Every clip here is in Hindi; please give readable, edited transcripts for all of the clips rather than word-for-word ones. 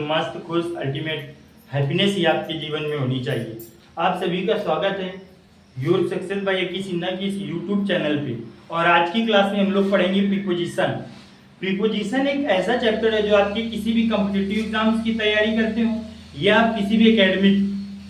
मस्त खुश अल्टीमेट हैप्पीनेस ही आपके जीवन में होनी चाहिए। आप सभी का स्वागत है your success by A K. Sinha की इस यूट्यूब चैनल पे। और आज की क्लास में हम लोग पढ़ेंगे प्रीपोजिशन। प्रीपोजिशन एक ऐसा चैप्टर है जो आपके किसी भी कॉम्पिटिटिव एग्जाम्स की तैयारी करते हो या आप किसी भी एकेडमिक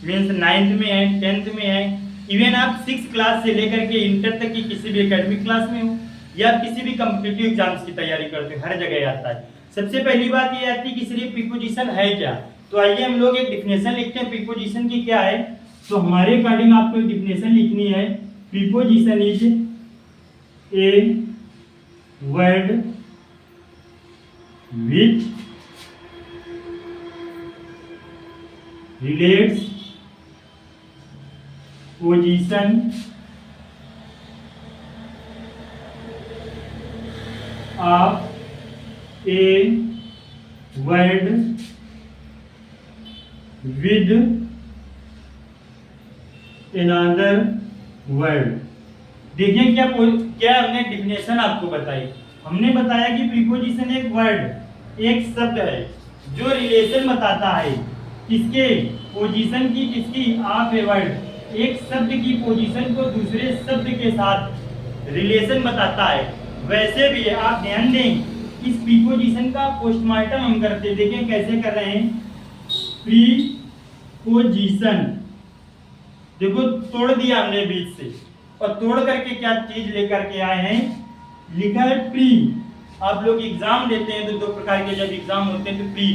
मीन्स 9th में है, 10th में है, इवन आप 6th क्लास से लेकर के इंटर तक की किसी भी एकेडमिक क्लास में हो या किसी भी कॉम्पिटिटिव एग्जाम्स की तैयारी करते हो, हर जगह आता है। सबसे पहली बात ये आती है कि सिर्फ प्रीपोजिशन है क्या। तो आइए हम लोग एक डिफिनेशन लिखते हैं प्रीपोजिशन की क्या है। तो हमारे अकॉर्डिंग आपको एक डिफिनेशन लिखनी है। Preposition is a word which relates position of a word with another word। देखिए क्या हमने डिफिनेशन आपको बताई। हमने बताया कि प्रीपोजिशन एक वर्ड एक शब्द है जो रिलेशन बताता है किसके पोजीशन की, किसकी ऑफ ए वर्ड, एक शब्द की पोजीशन को दूसरे शब्द के साथ रिलेशन बताता है। वैसे भी आप ध्यान दें इस प्रीपोजिशन का पोस्टमार्टम हम करते हैं। देखें कैसे कर रहे हैं। प्रीपोजिशन देखो तोड़ दिया हमने बीच से और तोड़ करके क्या चीज लेकर के आए हैं, लिखा है प्री। आप लोग एग्जाम देते हैं तो दो प्रकार के जब एग्जाम होते हैं तो प्री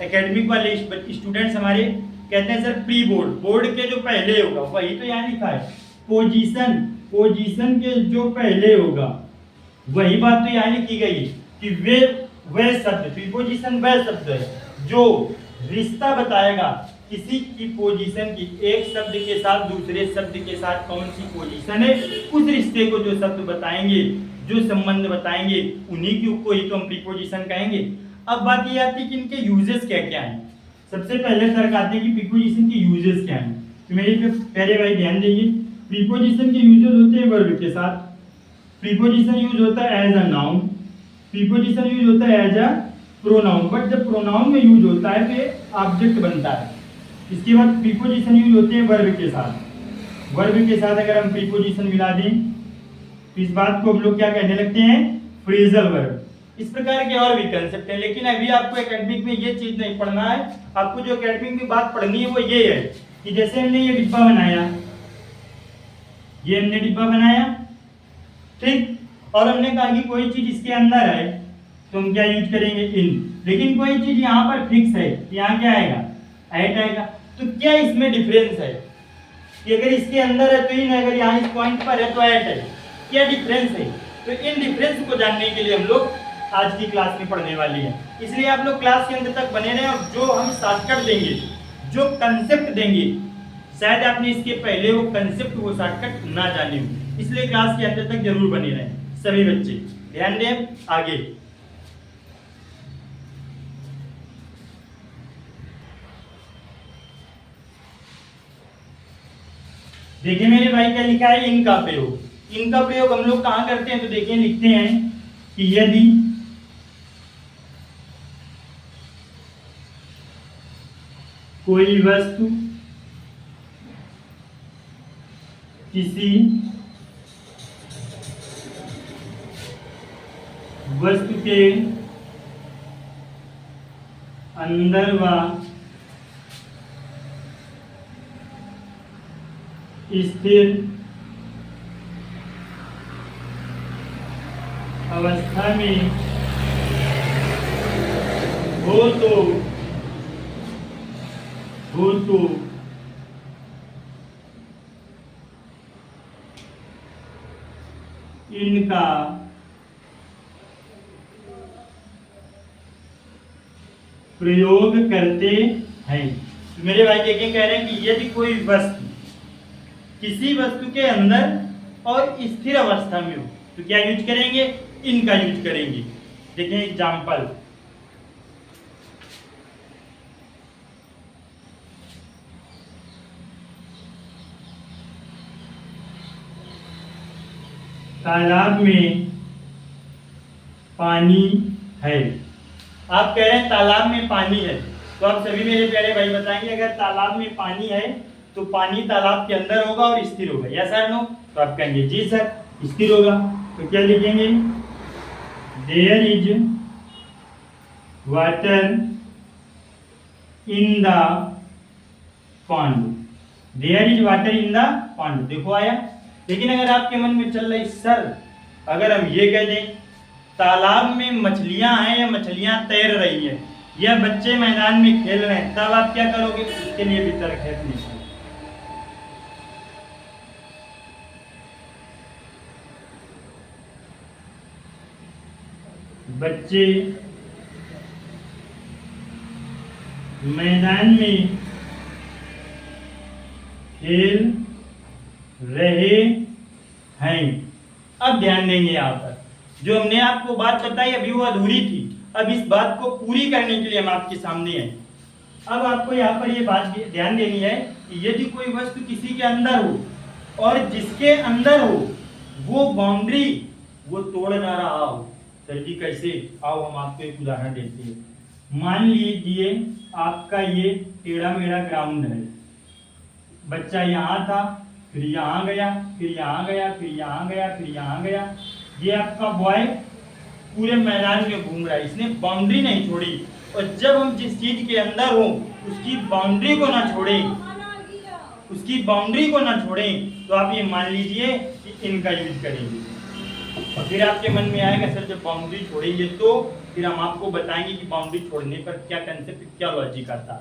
एकेडमिक वाले स्टूडेंट्स हमारे कहते हैं सर प्री बोर्ड, बोर्ड के जो पहले होगा वही तो यहाँ लिखा है। पोजीशन, पोजीशन के जो पहले होगा वही बात तो यहाँ लिखी गई कि वे शब्द, प्रीपोजिशन वह शब्द है जो रिश्ता बताएगा किसी की पोजीशन की, एक शब्द के साथ दूसरे शब्द के साथ कौन सी पोजीशन है, उस रिश्ते को जो शब्द बताएंगे, जो संबंध बताएंगे, उन्हीं को ही तो हम प्रीपोजिशन कहेंगे। अब बात ये आती है कि इनके यूजेस क्या क्या हैं। सबसे पहले तर्क आते हैं कि प्रीपोजिशन के यूजेस क्या हैं। तो मेरे प्यारे भाई ध्यान देंगे, प्रीपोजिशन के यूजेस होते हैं वर्ब के साथ। प्रीपोजिशन यूज होता है as a noun, preposition use होता है एज अ प्रोनाउन, बट जब प्रोनाउन में यूज होता है तो ऑब्जेक्ट बनता है। इसके बाद प्रीपोजिशन यूज होते हैं वर्ब के साथ। वर्ब के साथ अगर हम प्रीपोजिशन मिला दें तो इस बात को हम लोग क्या कहने लगते हैं, फ्रेजल वर्ब। इस प्रकार के और भी कंसेप्ट है, लेकिन अभी आपको एकेडमिक में ये चीज नहीं पढ़ना है। आपको जो एकेडमिक में बात पढ़नी है वो ये है कि जैसे हमने ये डिब्बा बनाया, ये हमने डिब्बा बनाया ठीक, और हमने कहा कि कोई चीज इसके अंदर है तो हम क्या यूज करेंगे इन, लेकिन कोई चीज यहाँ पर फिक्स है, यहाँ क्या आएगा, एट आएगा। तो क्या इसमें डिफरेंस है कि अगर इसके अंदर है तो इन, अगर यहाँ इस पॉइंट पर है तो एट है, क्या डिफरेंस है। तो इन डिफरेंस को जानने के लिए हम लोग आज की क्लास में पढ़ने वाली है, इसलिए आप लोग क्लास के अंत तक बने रहें। और जो हम शॉर्टकट देंगे, जो कंसेप्ट देंगे, शायद आपने इसके पहले वो कंसेप्ट वो शॉर्टकट ना जाने हो, इसलिए क्लास के अंत तक जरूर बने रहें सभी बच्चे। ध्यान दें आगे। देखिए मेरे भाई क्या लिखा है, इनका प्रयोग। इनका प्रयोग हम लोग कहां करते हैं तो देखिए लिखते हैं कि यदि कोई वस्तु किसी वस्तु के अंदर व स्थिर अवस्था में हो तो इनका प्रयोग करते हैं। तो मेरे भाई देखिए कह रहे हैं कि यदि कोई वस्तु किसी वस्तु के अंदर और स्थिर अवस्था में हो तो क्या यूज करेंगे, इनका यूज करेंगे। देखिए एग्जाम्पल, तालाब में पानी है। आप कह रहे हैं तालाब में पानी है, तो आप सभी मेरे प्यारे भाई बताएंगे अगर तालाब में पानी है तो पानी तालाब के अंदर होगा और स्थिर होगा, या सर नो? तो आप कहेंगे जी सर स्थिर होगा। तो क्या लिखेंगे? There is water in the pond. There is water in the pond, देखो आया। लेकिन अगर आपके मन में चल रही सर अगर हम ये कह दें तालाब में मछलियां हैं या मछलियां तैर रही है या बच्चे मैदान में खेल रहे हैं, तब आप क्या करोगे? इसके लिए भी तर्क है अपने। बच्चे मैदान में खेल रहे हैं। अब ध्यान देंगे यहाँ पर जो हमने आपको बात बताई अभी वो अधूरी थी, अब इस बात को पूरी करने के लिए हम आपके सामने हैं। अब आपको यहाँ पर ये बात ध्यान देनी है कि यदि कोई वस्तु किसी के अंदर हो और जिसके अंदर हो वो बाउंड्री वो तोड़ ना रहा हो, सर जी कैसे? आओ हम आपको एक उदाहरण देते हैं। मान लीजिए आपका ये टेढ़ा मेढ़ा ग्राउंड है, बच्चा यहाँ था फिर यहाँ गया फिर यहाँ गया फिर यहाँ गया फिर यहाँ गया, ये आपका बॉय पूरे मैदान में घूम रहा है, इसने बाउंड्री नहीं छोड़ी। और जब हम जिस चीज के अंदर हो उसकी बाउंड्री को ना छोड़ें, उसकी बाउंड्री को ना छोड़ें, तो आप ये मान लीजिए कि इनका यूज करेंगे। और फिर आपके मन में आएगा सर जब बाउंड्री छोड़ेंगे तो फिर हम आपको बताएंगे कि बाउंड्री छोड़ने पर क्या कंसेप्ट क्या लॉजिक आता है।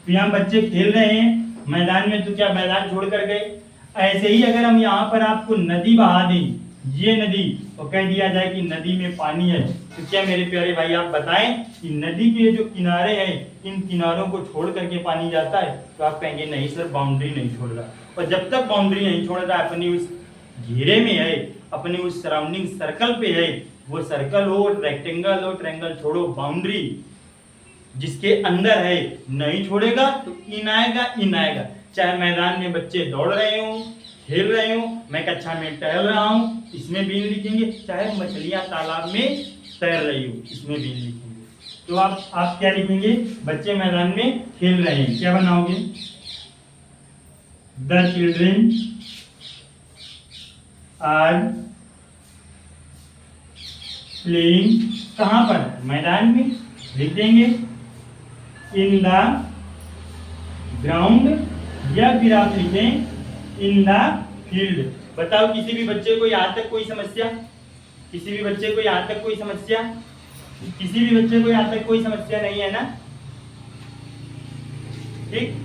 तो यहाँ बच्चे खेल रहे हैं मैदान में, तो क्या मैदान छोड़ कर गए? ऐसे ही अगर हम यहाँ पर आपको नदी बहा दें, ये नदी, तो कह दिया जाए कि नदी में पानी है, तो क्या मेरे प्यारे भाई आप बताएं कि नदी के जो किनारे हैं इन किनारों को छोड़ करके पानी जाता है? तो आप कहेंगे नहीं सर बाउंड्री नहीं छोड़ रहा। और जब तक बाउंड्री नहीं छोड़ रहा अपनी उस घेरे में है, अपने उस सराउंडिंग सर्कल पे है, वो सर्कल हो रेक्टेंगल हो ट्रायंगल छोड़ो, बाउंड्री जिसके अंदर है नहीं छोड़ेगा तो इन आएगा। चाहे मैदान में बच्चे दौड़ रहे हो खेल रहे हो, मैं कक्षा में टहल रहा हूँ, इसमें भी लिखेंगे। चाहे मछलियां तालाब में तैर रही हो, इसमें भी लिखेंगे। तो आप क्या लिखेंगे? बच्चे मैदान में खेल रहे हैं, क्या बनाओगे? द चिल्ड्रेन आर प्लेइंग, कहाँ पर? मैदान में, लिख देंगे इन द ग्राउंड, या फिर आप लिखें इन द फील्ड। बताओ किसी भी बच्चे को यहाँ तक कोई समस्या? किसी भी बच्चे को यहाँ तक कोई समस्या? किसी भी बच्चे को यहाँ तक कोई समस्या नहीं है ना? ठीक।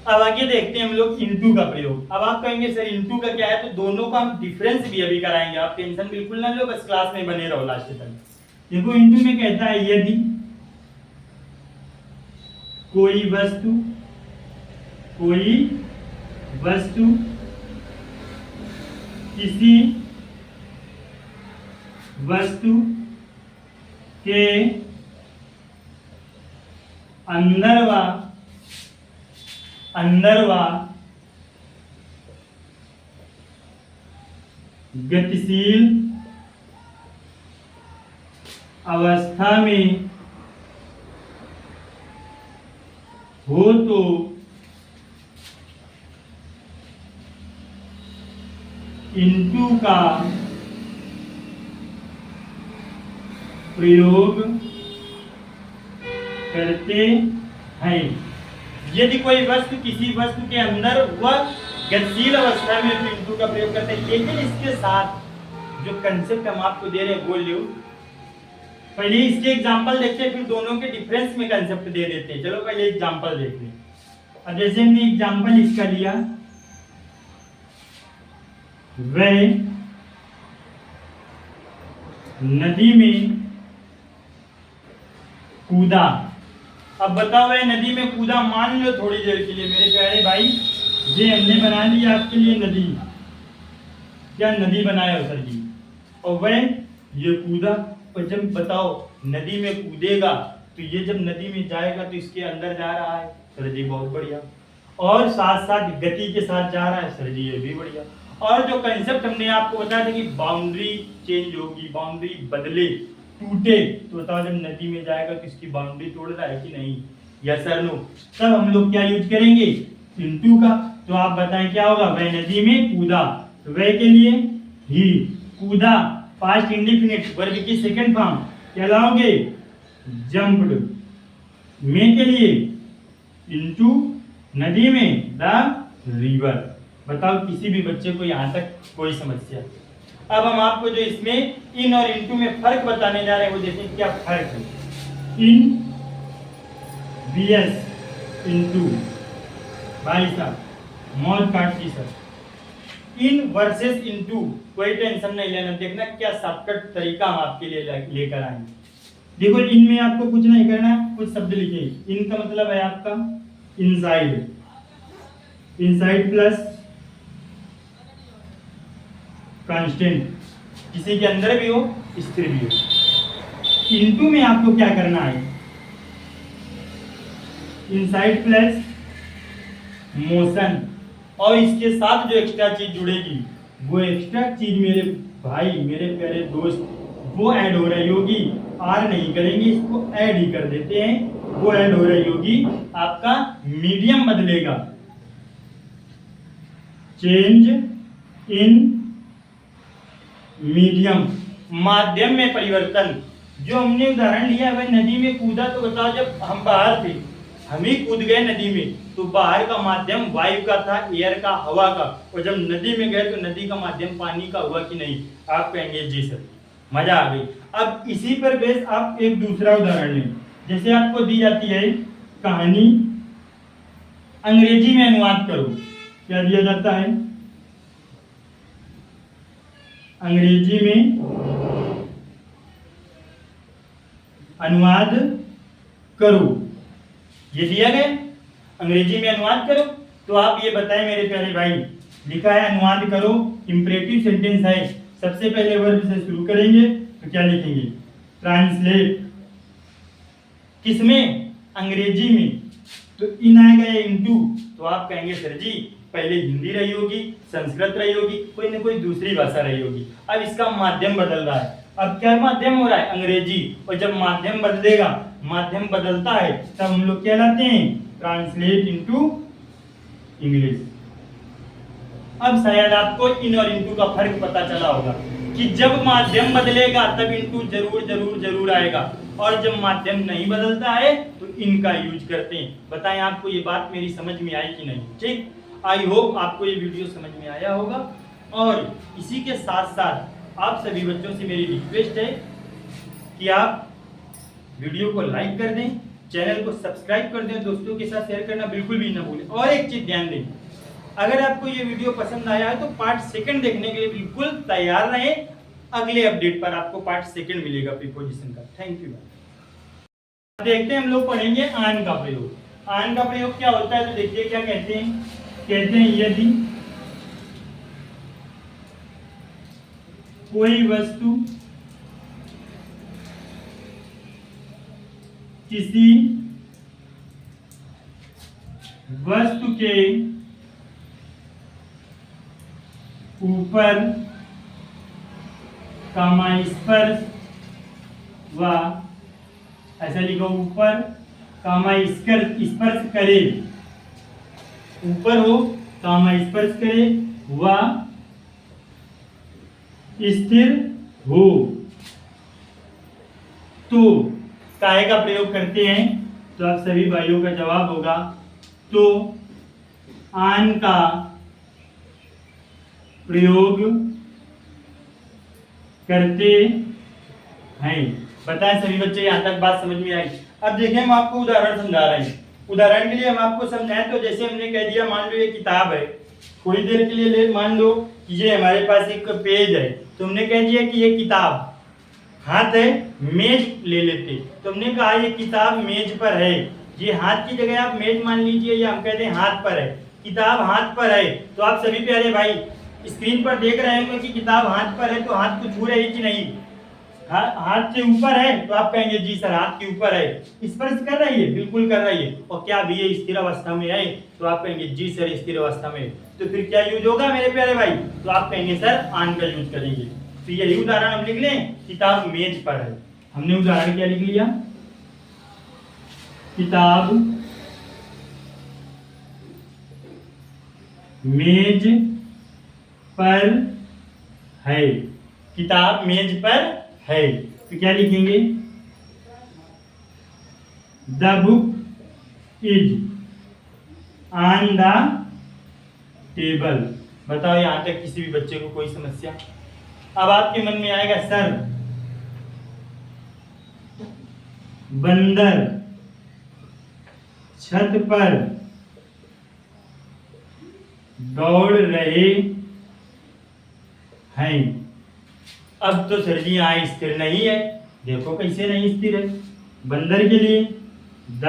अब आगे देखते हैं हम लोग इनटू का प्रयोग। अब आप कहेंगे सर इनटू का क्या है? तो दोनों का हम डिफरेंस भी अभी कराएंगे, आप टेंशन बिल्कुल ना लो, बस क्लास में बने रहो लास्ट तक। देखो इनटू में कहता है यदि कोई वस्तु किसी वस्तु के अंदर व गतिशील अवस्था में हो तो इनटू का प्रयोग करते हैं। यदि कोई वस्तु किसी वस्तु के अंदर व गतिशील अवस्था में तो इनटू का प्रयोग करते हैं। लेकिन इसके साथ जो कंसेप्ट हम आपको दे रहे हैं बोल लो, पहले इसके एग्जांपल देखते हैं फिर दोनों के डिफरेंस में कंसेप्ट दे देते हैं। चलो पहले एग्जांपल देख लें। अब जैसे हमने एग्जांपल इसका लिया, वह नदी में कूदा। अब बताओ वह नदी में कूदा, मान लो थोड़ी देर के लिए मेरे प्यारे भाई, ये हमने बना लिया आपके लिए नदी, क्या नदी बनाया सर जी, और वह ये कूदा। और जब बताओ नदी में कूदेगा तो ये जब नदी में जाएगा तो इसके अंदर जा रहा है, सर जी बहुत बढ़िया, और साथ साथ गति के साथ जा रहा है, सर जी ये भी बढ़िया। और जो कंसेप्ट हमने आपको बताया था कि बाउंड्री चेंज होगी, बाउंड्री बदले, टूटे तो बताओ जब नदी में जाएगा तो इसकी बाउंड्री तोड़ रहा है कि नहीं, यस सर नो। तब हम लोग क्या यूज करेंगे, इनटू का। तो आप बताएं क्या होगा, वह नदी में कूदा, तो वह के लिए ही, कूदा पास्ट इंडेफिनिट वर्ब की सेकंड फॉर्म क्या लाओगे, जंप्ड, में के लिए इनटू नदी में द रिवर। बताओ किसी भी बच्चे को यहां तक कोई समस्या। अब हम आपको जो इसमें इन और इनटू में फर्क बताने जा रहे हैं वो देखें क्या फर्क है। इन vs इनटू, भाई साहब मौज काटती सर, इन वर्सेस इनटू कोई टेंशन नहीं लेना, देखना क्या शॉर्टकट तरीका हम आपके लिए लेकर आएंगे। देखो इन में आपको कुछ नहीं करना, कुछ शब्द लिखिए। इन का मतलब है आपका इनसाइड, इनसाइड प्लस कांस्टेंट, किसी के अंदर भी हो स्थिर भी हो। इनटू में आपको क्या करना है, इनसाइड प्लस मोशन, और इसके साथ जो एक्स्ट्रा चीज जुड़ेगी वो एक्स्ट्रा चीज मेरे भाई मेरे प्यारे दोस्त वो ऐड हो रही होगी, आर नहीं करेंगे इसको ऐड ही कर देते हैं, वो ऐड हो रही होगी, आपका मीडियम बदलेगा, चेंज इन मीडियम, माध्यम में परिवर्तन। जो हमने उदाहरण लिया वह नदी में कूदा, तो बताओ जब हम बाहर थे हम ही कूद गए नदी में, तो बाहर का माध्यम वायु का था, एयर का, हवा का, और जब नदी में गए तो नदी का माध्यम पानी का हुआ कि नहीं, आप कहेंगे जी सर, मजा आ गई। अब इसी पर बेस आप एक दूसरा उदाहरण लें, जैसे आपको दी जाती है कहानी, अंग्रेजी में अनुवाद करो, क्या दिया जाता है, अंग्रेजी में अनुवाद करो, ये दिया गया अंग्रेजी में अनुवाद करो। तो आप ये बताएं मेरे प्यारे भाई, लिखा है अनुवाद करो, इंपरेटिव सेंटेंस है, सबसे पहले वर्ब से शुरू करेंगे तो क्या लिखेंगे, ट्रांसलेट, किसमें, अंग्रेजी में, तो इन आएगा इनटू, तो आप कहेंगे सर जी पहले हिंदी रही होगी, संस्कृत रही होगी, कोई ना कोई दूसरी भाषा रही होगी, अब इसका माध्यम बदल रहा है, अब क्या माध्यम हो रहा है, अंग्रेजी, और जब माध्यम बदलेगा, माध्यम बदलता है तब हम लोग क्या लाते हैं, ट्रांसलेट इनटू इंग्लिश। अब शायद आपको इन और इनटू का फर्क पता चला होगा कि जब माध्यम बदलेगा तब इनटू जरूर जरूर जरूर आएगा, और जब माध्यम नहीं बदलता है तो इनका यूज करते हैं। बताएं आपको ये बात मेरी समझ में आई कि नहीं, ठीक। आई होप आपको ये वीडियो समझ में आया होगा। और इसी के साथ साथ आप सभी बच्चों से मेरी रिक्वेस्ट है कि आप वीडियो को लाइक कर दें, चैनल को सब्सक्राइब कर दें, दोस्तों के साथ शेयर करना बिल्कुल भी ना भूलें। और एक चीज ध्यान दें, अगर आपको ये वीडियो पसंद आया है तो पार्ट सेकंड देखने के लिए बिल्कुल तैयार रहें, अगले अपडेट पर आपको पार्ट सेकंड मिलेगा प्रीपोजिशन का। Thank you. देखते हैं हम लोग पढ़ेंगे आन का प्रयोग। आन का प्रयोग क्या होता है तो देखिए क्या कहते हैं, कहते हैं यदि कोई वस्तु किसी वस्तु के ऊपर कामा स्पर्श व, ऐसा लिखो, ऊपर कामा स्पर्श करे, ऊपर हो कामा स्पर्श करे व स्थिर हो, तो काहे का प्रयोग करते हैं, तो आप सभी भाइयों का जवाब होगा तो आन का प्रयोग करते हैं। बताएं सभी बच्चे यहाँ तक बात समझ में आई। अब देखें हम आपको उदाहरण समझा रहे हैं। उदाहरण के लिए हम आपको समझाएं तो जैसे हमने कह दिया, मान लो ये किताब है, थोड़ी देर के लिए ले मान लो कि ये हमारे पास एक पेज है, तो हमने कह दिया कि ये किताब, हाथ है, मेज ले लेते, तो हमने कहा ये किताब मेज पर है, ये हाथ की जगह आप मेज मान लीजिए, या हम कहते हैं हाथ पर है, किताब हाथ पर है। तो आप सभी प्यारे भाई स्क्रीन पर देख रहे होंगे कि किताब हाथ पर है, तो हाथ को छू रही कि नहीं, हाथ से ऊपर है, तो आप कहेंगे जी सर हाथ के ऊपर है। स्पर्श कर रही है, बिल्कुल कर रही है। और क्या भी ये स्थिर अवस्था में है, तो आप कहेंगे जी सर स्थिर अवस्था में। तो फिर क्या यूज होगा मेरे प्यारे भाई, तो आप कहेंगे सर आन का यूज करेंगे। तो यही उदाहरण हम लिख लें, किताब मेज पर है, हमने उदाहरण क्या लिख लिया, किताब मेज पर है। किताब मेज पर है तो क्या लिखेंगे, the book is on the table. बताओ यहां तक किसी भी बच्चे को कोई समस्या? अब आपके मन में आएगा सर बंदर छत पर दौड़ रहे हैं। अब तो सर जी यहाँ स्थिर नहीं है, देखो कैसे नहीं स्थिर है। बंदर के लिए द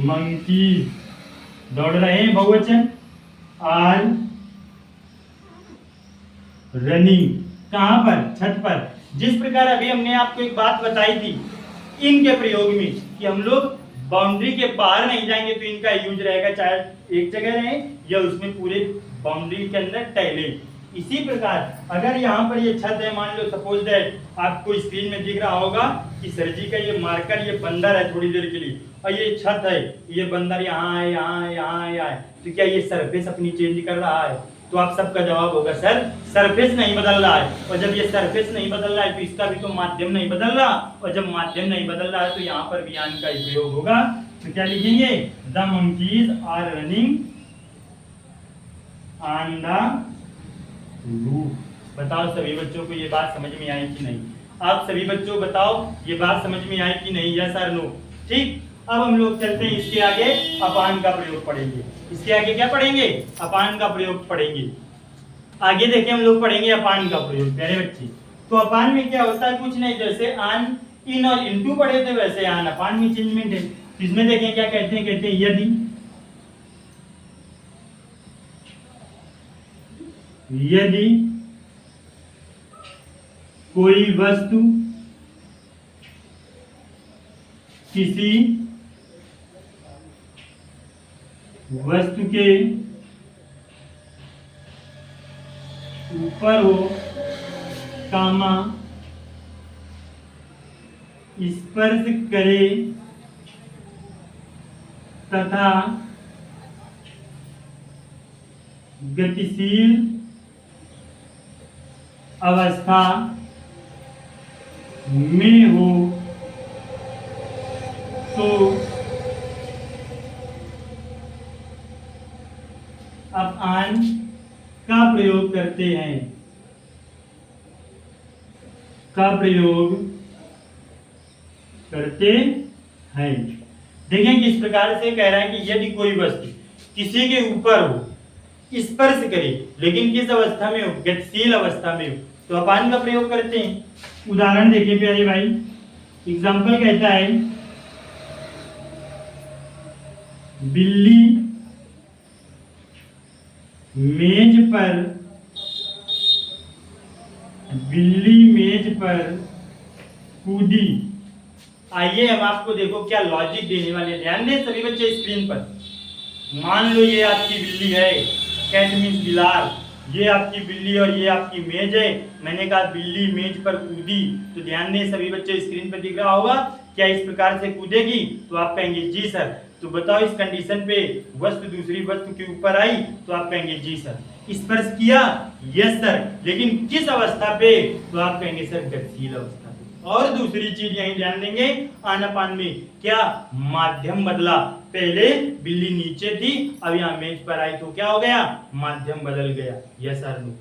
मंकी दौड़ रहे हैं बहुवचन, आर रनिंग कहां पर, छत पर। जिस प्रकार अभी हमने आपको एक बात बताई थी इनके प्रयोग में कि हम लोग बाउंड्री के बाहर नहीं जाएंगे तो इनका यूज रहेगा, चाहे एक जगह रहे या उसमें पूरे बाउंड्री के अंदर टहले। इसी प्रकार अगर यहाँ पर ये छत है, मान लो सपोज दैट आपको स्क्रीन में दिख रहा होगा कि सर जी का ये मार्कर ये बंदर है थोड़ी देर के लिए, और ये छत है, ये बंदर यहाँ है यहाँ है यहाँ है यहाँ है, तो क्या ये सरफेस अपनी चेंज कर रहा है? तो आप सबका जवाब होगा सर सरफेस नहीं बदल रहा है। और जब ये सरफेस नहीं बदल रहा है तो इसका भी तो माध्यम नहीं बदल रहा, और जब माध्यम नहीं बदल रहा है तो यहाँ पर भी आन का उपयोग होगा। तो क्या लिखेंगे, the monkeys are running on the roof. बताओ सभी बच्चों को ये बात समझ में आई कि नहीं? आप सभी बच्चों बताओ ये बात समझ में आई कि नहीं, यस और नो? ठीक, अब हम लोग चलते हैं इसके आगे अपान का प्रयोग पढ़ेंगे। इसके आगे क्या पढ़ेंगे, अपान का प्रयोग पढ़ेंगे। आगे देखें हम लोग पढ़ेंगे अपान का प्रयोग प्यारे बच्चे। तो अपान में क्या होता है, कुछ नहीं, जैसे आन इन और इनटू पढ़े थे वैसे आन अपान में चेंजमेंट है। इसमें देखें क्या कहते हैं, कहते हैं यदि कोई वस्तु किसी वस्तु के ऊपर हो कामा स्पर्श करे तथा गतिशील अवस्था में हो तो अब आन का प्रयोग करते हैं, का प्रयोग करते हैं। देखें किस प्रकार से कह रहा है कि यदि कोई वस्तु किसी के ऊपर हो, स्पर्श करे, लेकिन किस अवस्था में हो, गतिशील अवस्था में हो, तो अपान का प्रयोग करते हैं। उदाहरण देखिए प्यारे भाई, एग्जाम्पल कहता है बिल्ली मेज पर कूदी। आइए हम आपको देखो क्या लॉजिक देने वाले, ध्यान दें सभी बच्चे स्क्रीन पर। मान लो ये आपकी बिल्ली है, कैट मीन्स बिलार, ये आपकी बिल्ली और ये आपकी मेज है। मैंने कहा बिल्ली मेज पर कूदी, तो ध्यान दें सभी बच्चे स्क्रीन पर दिख रहा होगा, क्या इस प्रकार से कूदेगी? तो आप कहेंगे जी सर। तो बताओ इस कंडीशन पे वस्तु दूसरी वस्तु के ऊपर आई तो आप कहेंगे जी सर। स्पर्श किया, यस सर, लेकिन किस अवस्था पे? तो आप कहेंगे सर गतिशील अवस्था पे। और दूसरी चीज यही ध्यान देंगे, आनापान में क्या माध्यम बदला, पहले बिल्ली नीचे थी, अब यहाँ मेज पर आई तो क्या हो गया, माध्यम बदल गया। यस सर नो,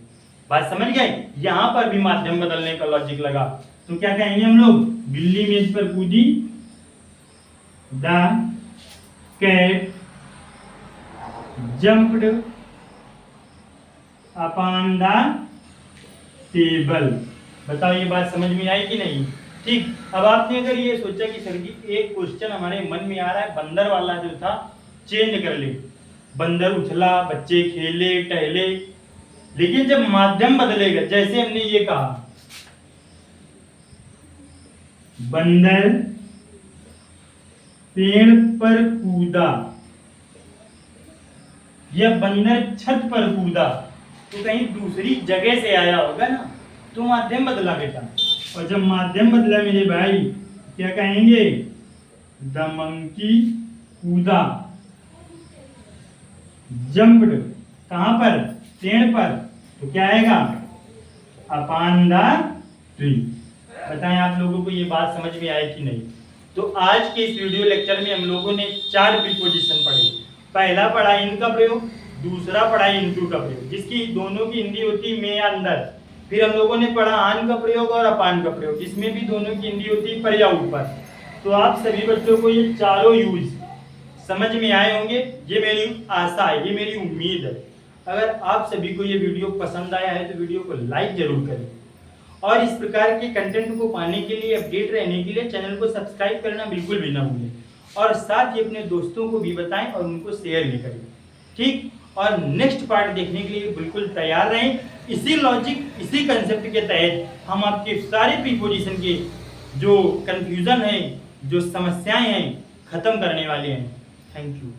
बात समझ गए? यहाँ पर भी माध्यम बदलने का लॉजिक लगा, तो क्या कहेंगे हम लोग, बिल्ली मेज पर कूदी, the cat jumped upon the table. बताओ ये बात समझ में आई कि नहीं? ठीक, अब आपने अगर ये सोचा कि सर जी एक क्वेश्चन हमारे मन में आ रहा है, बंदर वाला जो था चेंज कर ले, बंदर उछला, बच्चे खेले टहले, लेकिन जब माध्यम बदलेगा, जैसे हमने ये कहा बंदर पेड़ पर कूदा या बंदर छत पर कूदा, तो कहीं दूसरी जगह से आया होगा ना, तो माध्यम बदला बेटा। और जब माध्यम बदला मेरे भाई, क्या कहेंगे? द मंकी कूदा, जंप्ड, कहां पर? पेड़ पर। तो क्या आएगा? Upon the tree. बताएं आप लोगों को ये बात समझ में आई कि नहीं? तो आज के इस वीडियो लेक्चर में हम लोगों ने 4 प्रीपोजिशन पढ़े। पहला पढ़ा इन का प्रयोग, दूसरा पढ़ा इनटू का प्रयोग, जिसकी दोनों की हिंदी होती में या अंदर। फिर हम लोगों ने पढ़ा आन का प्रयोग और अपान का प्रयोग, जिसमें भी दोनों की हिंदी होती पर या ऊपर। तो आप सभी बच्चों को ये चारों यूज समझ में आए होंगे, ये मेरी आशा है, ये मेरी उम्मीद है। अगर आप सभी को ये वीडियो पसंद आया है तो वीडियो को लाइक जरूर करें, और इस प्रकार के कंटेंट को पाने के लिए, अपडेट रहने के लिए चैनल को सब्सक्राइब करना बिल्कुल भी ना भूलें, और साथ ही अपने दोस्तों को भी बताएं और उनको शेयर भी करें। ठीक, और नेक्स्ट पार्ट देखने के लिए बिल्कुल तैयार रहें। इसी लॉजिक, इसी कंसेप्ट के तहत हम आपके सारे प्रीपोजिशन के जो कंफ्यूजन है, जो समस्याएं हैं, खत्म करने वाले हैं। Thank you.